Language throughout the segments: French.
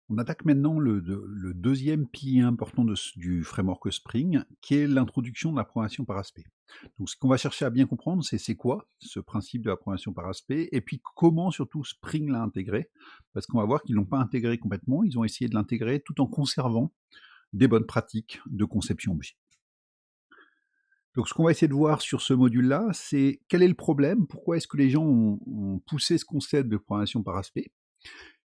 On attaque maintenant le deuxième pilier important du framework Spring, qui est l'introduction de la programmation par aspect. Donc ce qu'on va chercher à bien comprendre, c'est quoi ce principe de la programmation par aspect, et puis comment surtout Spring l'a intégré, parce qu'on va voir qu'ils l'ont pas intégré complètement, ils ont essayé de l'intégrer tout en conservant des bonnes pratiques de conception objet. Donc ce qu'on va essayer de voir sur ce module-là, c'est quel est le problème, pourquoi est-ce que les gens ont poussé ce concept de programmation par aspect.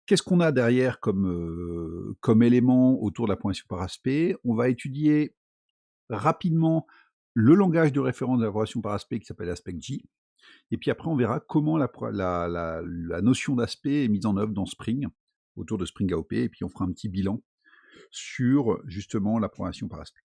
Qu'est-ce qu'on a derrière comme élément autour de la progression par aspect? On va étudier rapidement le langage de référence de la progression par aspect qui s'appelle AspectJ, et puis après on verra comment la notion d'aspect est mise en œuvre dans Spring, autour de Spring AOP, et puis on fera un petit bilan sur justement la progression par aspect.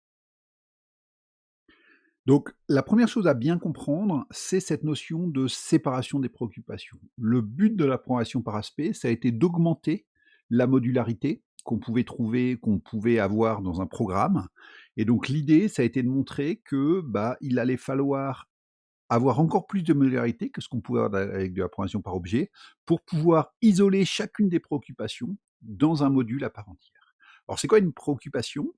Donc la première chose à bien comprendre, c'est cette notion de séparation des préoccupations. Le but de la progression par aspect, ça a été d'augmenter la modularité qu'on pouvait avoir dans un programme. Et donc l'idée, ça a été de montrer que il allait falloir avoir encore plus de modularité que ce qu'on pouvait avoir avec de la programmation par objet pour pouvoir isoler chacune des préoccupations dans un module à part entière. Alors c'est quoi une préoccupation?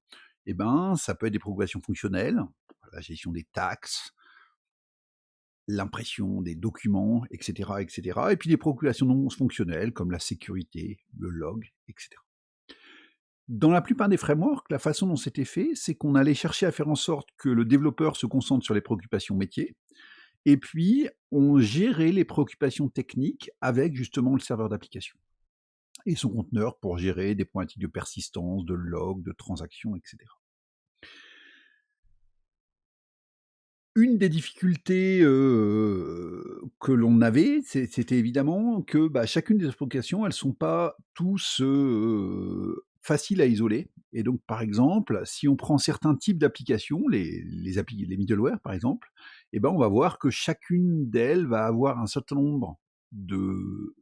Eh ben, ça peut être des préoccupations fonctionnelles, la gestion des taxes, l'impression des documents, etc., etc. Et puis des préoccupations non fonctionnelles comme la sécurité, le log, etc. Dans la plupart des frameworks, la façon dont c'était fait, c'est qu'on allait chercher à faire en sorte que le développeur se concentre sur les préoccupations métiers, et puis on gérait les préoccupations techniques avec justement le serveur d'application et son conteneur pour gérer des problématiques de persistance, de log, de transactions, etc. Une des difficultés, que l'on avait, c'était évidemment que, chacune des applications, elles sont pas tous, faciles à isoler, et donc par exemple, si on prend certains types d'applications, les middleware par exemple, et ben, on va voir que chacune d'elles va avoir un certain nombre de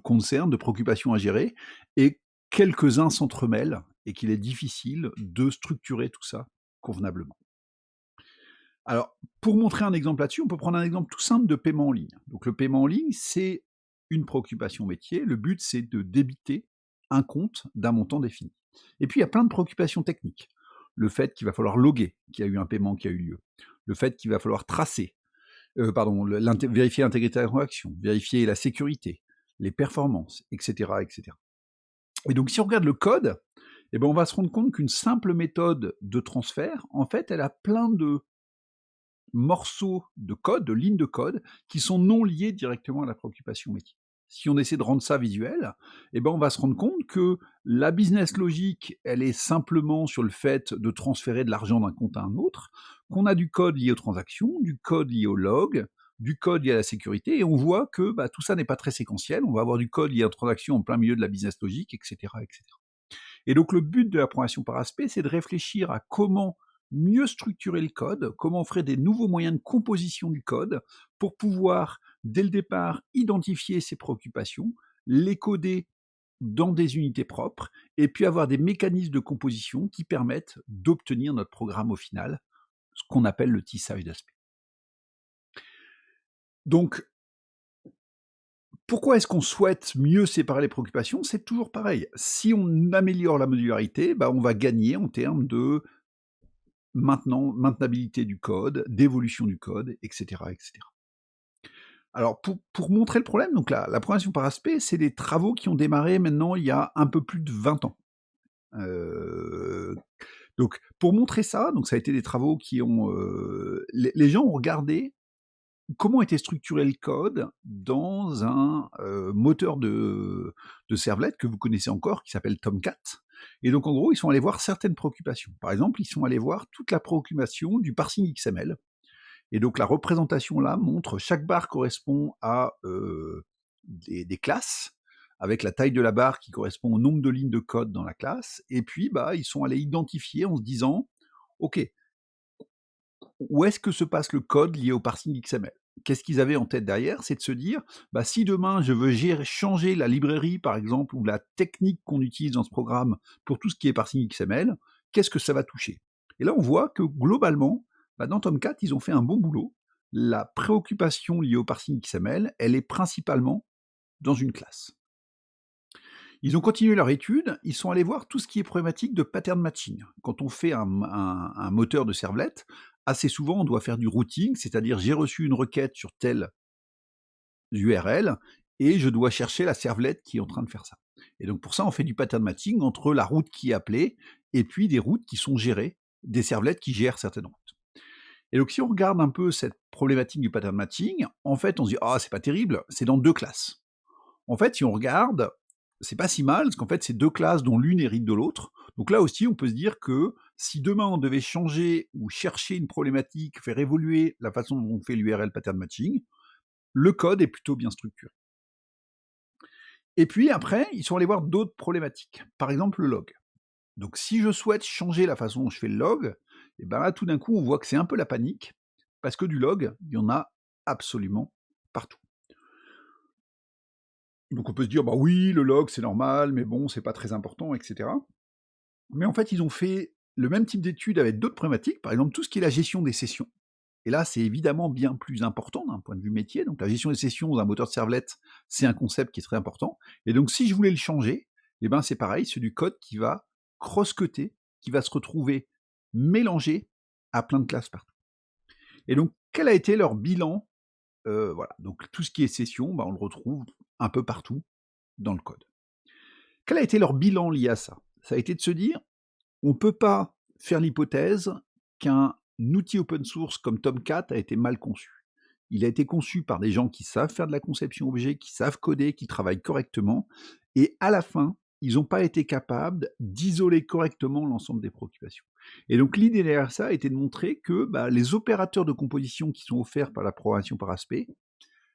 concerns, de préoccupations à gérer, et quelques-uns s'entremêlent et qu'il est difficile de structurer tout ça convenablement. Alors, pour montrer un exemple là-dessus, on peut prendre un exemple tout simple de paiement en ligne. Donc le paiement en ligne, c'est une préoccupation métier. Le but, c'est de débiter un compte d'un montant défini. Et puis, il y a plein de préoccupations techniques. Le fait qu'il va falloir loguer qu'il y a eu un paiement qui a eu lieu. Le fait qu'il va falloir tracer, vérifier l'intégrité de la transaction, vérifier la sécurité, les performances, etc., etc. Et donc, si on regarde le code, eh ben, on va se rendre compte qu'une simple méthode de transfert, en fait, elle a plein de morceaux de code, de lignes de code, qui sont non liés directement à la préoccupation métier. Si on essaie de rendre ça visuel, eh ben on va se rendre compte que la business logique, elle est simplement sur le fait de transférer de l'argent d'un compte à un autre, qu'on a du code lié aux transactions, du code lié au log, du code lié à la sécurité, et on voit que tout ça n'est pas très séquentiel. On va avoir du code lié aux transactions en plein milieu de la business logique, etc., etc. Et donc le but de la programmation par aspect, c'est de réfléchir à comment mieux structurer le code, comment on ferait des nouveaux moyens de composition du code pour pouvoir, dès le départ, identifier ses préoccupations, les coder dans des unités propres, et puis avoir des mécanismes de composition qui permettent d'obtenir notre programme au final, ce qu'on appelle le tissage d'aspect. Donc, pourquoi est-ce qu'on souhaite mieux séparer les préoccupations? C'est toujours pareil. Si on améliore la modularité, on va gagner en termes de maintenabilité du code, d'évolution du code, etc., etc. Alors pour montrer le problème, donc la programmation par aspect, c'est des travaux qui ont démarré maintenant il y a un peu plus de 20 ans. Heu, donc pour montrer ça, donc ça a été des travaux qui ont, les gens ont regardé comment était structuré le code dans un, moteur de servlet que vous connaissez encore, qui s'appelle Tomcat. Et donc en gros, ils sont allés voir certaines préoccupations. Par exemple, ils sont allés voir toute la préoccupation du parsing XML. Et donc la représentation là montre chaque barre correspond à, des classes, avec la taille de la barre qui correspond au nombre de lignes de code dans la classe. Et puis, ils sont allés identifier en se disant: «OK, où est-ce que se passe le code lié au parsing XML?» Qu'est-ce qu'ils avaient en tête derrière? C'est de se dire, si demain je veux changer la librairie, par exemple, ou la technique qu'on utilise dans ce programme pour tout ce qui est parsing XML, qu'est-ce que ça va toucher? Et là, on voit que globalement, dans Tomcat, ils ont fait un bon boulot. La préoccupation liée au parsing XML, elle est principalement dans une classe. Ils ont continué leur étude, ils sont allés voir tout ce qui est problématique de pattern matching. Quand on fait un moteur de servlet, assez souvent on doit faire du routing, c'est-à-dire j'ai reçu une requête sur telle URL et je dois chercher la servlette qui est en train de faire ça. Et donc pour ça, on fait du pattern matching entre la route qui est appelée et puis des routes qui sont gérées, des servlettes qui gèrent certaines routes. Et donc si on regarde un peu cette problématique du pattern matching, en fait on se dit ah c'est pas terrible, c'est dans deux classes. En fait, si on regarde, c'est pas si mal, parce qu'en fait c'est deux classes dont l'une hérite de l'autre. Donc là aussi, on peut se dire que si demain on devait changer ou chercher une problématique, faire évoluer la façon dont on fait l'URL pattern matching, le code est plutôt bien structuré. Et puis après, ils sont allés voir d'autres problématiques. Par exemple, le log. Donc si je souhaite changer la façon dont je fais le log, et ben là, tout d'un coup, on voit que c'est un peu la panique, parce que du log, il y en a absolument partout. Donc on peut se dire, bah oui, le log, c'est normal, mais bon, c'est pas très important, etc. Mais en fait, ils ont fait le même type d'étude avec d'autres problématiques, par exemple tout ce qui est la gestion des sessions. Et là, c'est évidemment bien plus important d'un point de vue métier. Donc la gestion des sessions dans un moteur de servlet, c'est un concept qui est très important. Et donc si je voulais le changer, eh ben c'est pareil, c'est du code qui va cross-coter, qui va se retrouver mélangé à plein de classes partout. Et donc quel a été leur bilan? Voilà, donc tout ce qui est session, bah, on le retrouve un peu partout dans le code. Quel a été leur bilan lié à ça? Ça a été de se dire, on ne peut pas faire l'hypothèse qu'un outil open source comme Tomcat a été mal conçu. Il a été conçu par des gens qui savent faire de la conception objet, qui savent coder, qui travaillent correctement, et à la fin, ils n'ont pas été capables d'isoler correctement l'ensemble des préoccupations. Et donc l'idée derrière ça a été de montrer que les opérateurs de composition qui sont offerts par la programmation par aspect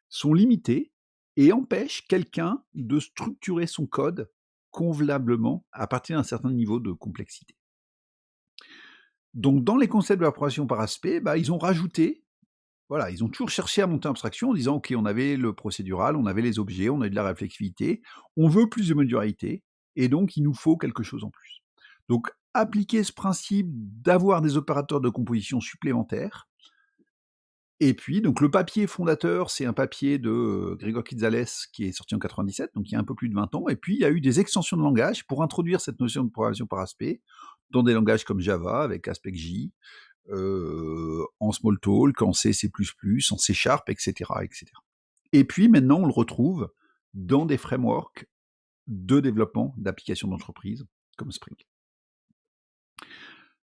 sont limités et empêchent quelqu'un de structurer son code convenablement à partir d'un certain niveau de complexité. Donc dans les concepts de la programmation par aspect, ils ont rajouté, voilà, ils ont toujours cherché à monter en abstraction en disant ok, on avait le procédural, on avait les objets, on avait de la réflexivité, on veut plus de modularité, et donc il nous faut quelque chose en plus. Donc appliquer ce principe d'avoir des opérateurs de composition supplémentaires. Et puis, donc le papier fondateur, c'est un papier de Gregor Kitzales qui est sorti en 97, donc il y a un peu plus de 20 ans. Et puis, il y a eu des extensions de langage pour introduire cette notion de programmation par aspect dans des langages comme Java, avec AspectJ, en Smalltalk, en C++, en C Sharp, etc., etc. Et puis, maintenant, on le retrouve dans des frameworks de développement d'applications d'entreprise comme Spring.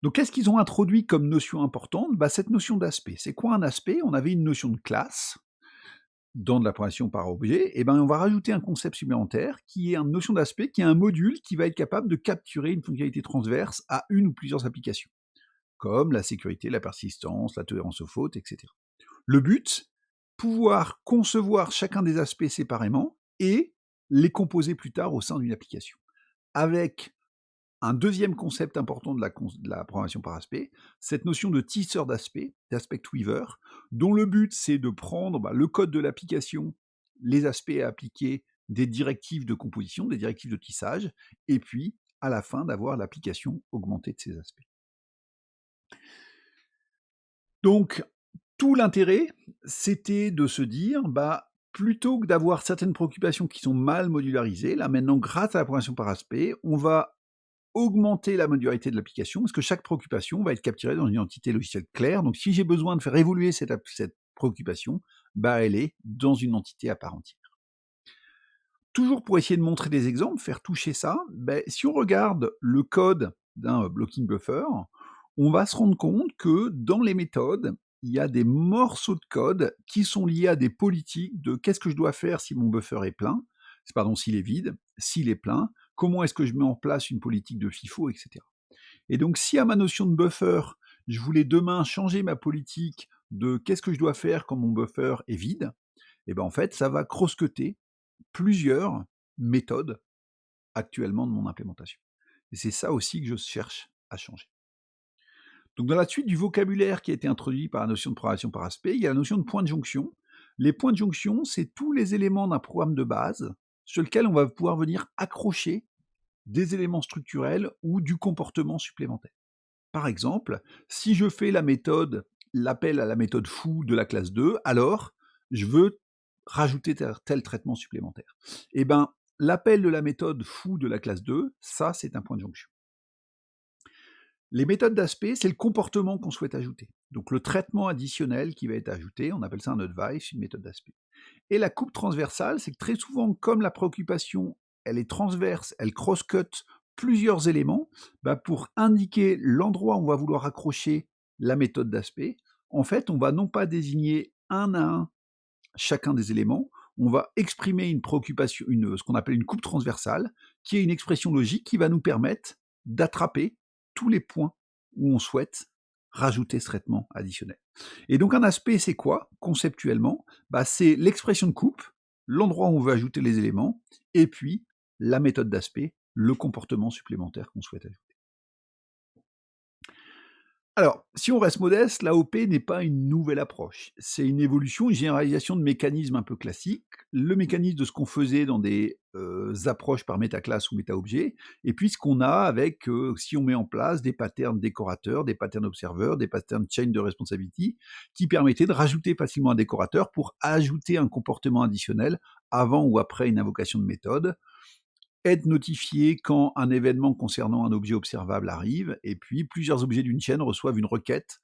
Donc, qu'est-ce qu'ils ont introduit comme notion importante? Cette notion d'aspect. C'est quoi un aspect? On avait une notion de classe dans de la programmation par objet. Et on va rajouter un concept supplémentaire qui est une notion d'aspect, qui est un module qui va être capable de capturer une fonctionnalité transverse à une ou plusieurs applications, comme la sécurité, la persistance, la tolérance aux fautes, etc. Le but, pouvoir concevoir chacun des aspects séparément et les composer plus tard au sein d'une application. Avec un deuxième concept important de la programmation par aspect, cette notion de tisseur d'aspect, d'aspect weaver, dont le but c'est de prendre le code de l'application, les aspects à appliquer, des directives de composition, des directives de tissage, et puis à la fin d'avoir l'application augmentée de ces aspects. Donc, tout l'intérêt, c'était de se dire, plutôt que d'avoir certaines préoccupations qui sont mal modularisées, là maintenant, grâce à la programmation par aspect, on va augmenter la modularité de l'application, parce que chaque préoccupation va être capturée dans une entité logicielle claire. Donc si j'ai besoin de faire évoluer cette préoccupation, elle est dans une entité à part entière. Toujours pour essayer de montrer des exemples, faire toucher ça, si on regarde le code d'un blocking buffer, on va se rendre compte que dans les méthodes, il y a des morceaux de code qui sont liés à des politiques de qu'est-ce que je dois faire si mon buffer est plein, pardon, s'il est vide, s'il est plein, comment est-ce que je mets en place une politique de FIFO, etc. Et donc, si à ma notion de buffer, je voulais demain changer ma politique de qu'est-ce que je dois faire quand mon buffer est vide, en fait, ça va cross-cutter plusieurs méthodes actuellement de mon implémentation. Et c'est ça aussi que je cherche à changer. Donc, dans la suite du vocabulaire qui a été introduit par la notion de programmation par aspect, il y a la notion de point de jonction. Les points de jonction, c'est tous les éléments d'un programme de base sur lequel on va pouvoir venir accrocher des éléments structurels ou du comportement supplémentaire. Par exemple, si je fais l'appel à la méthode foo de la classe 2, alors je veux rajouter tel traitement supplémentaire. l'appel de la méthode foo de la classe 2, ça, c'est un point de jonction. Les méthodes d'aspect, c'est le comportement qu'on souhaite ajouter. Donc le traitement additionnel qui va être ajouté, on appelle ça un advice, une méthode d'aspect. Et la coupe transversale, c'est que très souvent, comme la préoccupation, elle est transverse, elle cross-cut plusieurs éléments, bah pour indiquer l'endroit où on va vouloir accrocher la méthode d'aspect, en fait, on va non pas désigner un à un chacun des éléments, on va exprimer une préoccupation, ce qu'on appelle une coupe transversale, qui est une expression logique qui va nous permettre d'attraper tous les points où on souhaite rajouter ce traitement additionnel. Et donc un aspect, c'est quoi conceptuellement? Bah, c'est l'expression de coupe, l'endroit où on veut ajouter les éléments, et puis la méthode d'aspect, le comportement supplémentaire qu'on souhaite ajouter. Alors, si on reste modeste, l'AOP n'est pas une nouvelle approche. C'est une évolution, une généralisation de mécanismes un peu classiques. Le mécanisme de ce qu'on faisait dans des approches par métaclasse ou méta-objet, et puis ce qu'on a avec, si on met en place des patterns décorateurs, des patterns observeurs, des patterns chain de responsibility, qui permettaient de rajouter facilement un décorateur pour ajouter un comportement additionnel avant ou après une invocation de méthode, être notifié quand un événement concernant un objet observable arrive, et puis plusieurs objets d'une chaîne reçoivent une requête,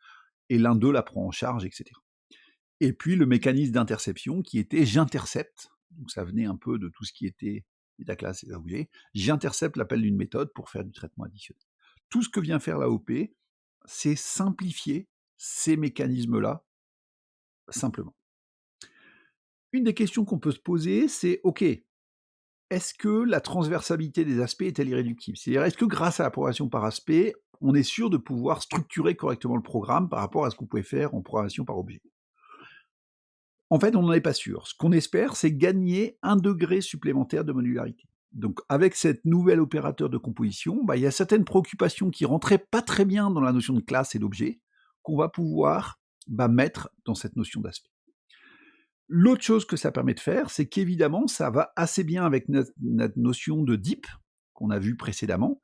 et l'un d'eux la prend en charge, etc. Et puis le mécanisme d'interception qui était j'intercepte, donc ça venait un peu de tout ce qui était métaclasse et objet, j'intercepte l'appel d'une méthode pour faire du traitement additionnel. Tout ce que vient faire l'AOP, c'est simplifier ces mécanismes-là simplement. Une des questions qu'on peut se poser, c'est OK, est-ce que la transversalité des aspects est-elle irréductible? C'est-à-dire, est-ce que grâce à la programmation par aspect, on est sûr de pouvoir structurer correctement le programme par rapport à ce qu'on pouvait faire en programmation par objet? En fait, on n'en est pas sûr. Ce qu'on espère, c'est gagner un degré supplémentaire de modularité. Donc, avec cette nouvelle opérateur de composition, bah, il y a certaines préoccupations qui rentraient pas très bien dans la notion de classe et d'objet, qu'on va pouvoir mettre dans cette notion d'aspect. L'autre chose que ça permet de faire, c'est qu'évidemment, ça va assez bien avec notre notion de DIP, qu'on a vu précédemment,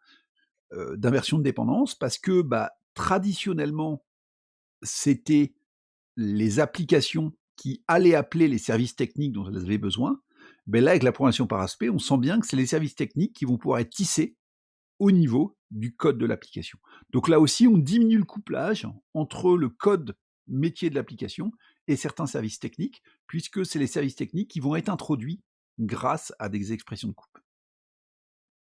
d'inversion de dépendance, parce que traditionnellement, c'était les applications qui allaient appeler les services techniques dont elles avaient besoin. Ben là, avec la programmation par aspect, on sent bien que c'est les services techniques qui vont pouvoir être tissés au niveau du code de l'application. Donc là aussi, on diminue le couplage entre le code métier de l'application et certains services techniques, puisque c'est les services techniques qui vont être introduits grâce à des expressions de coupe.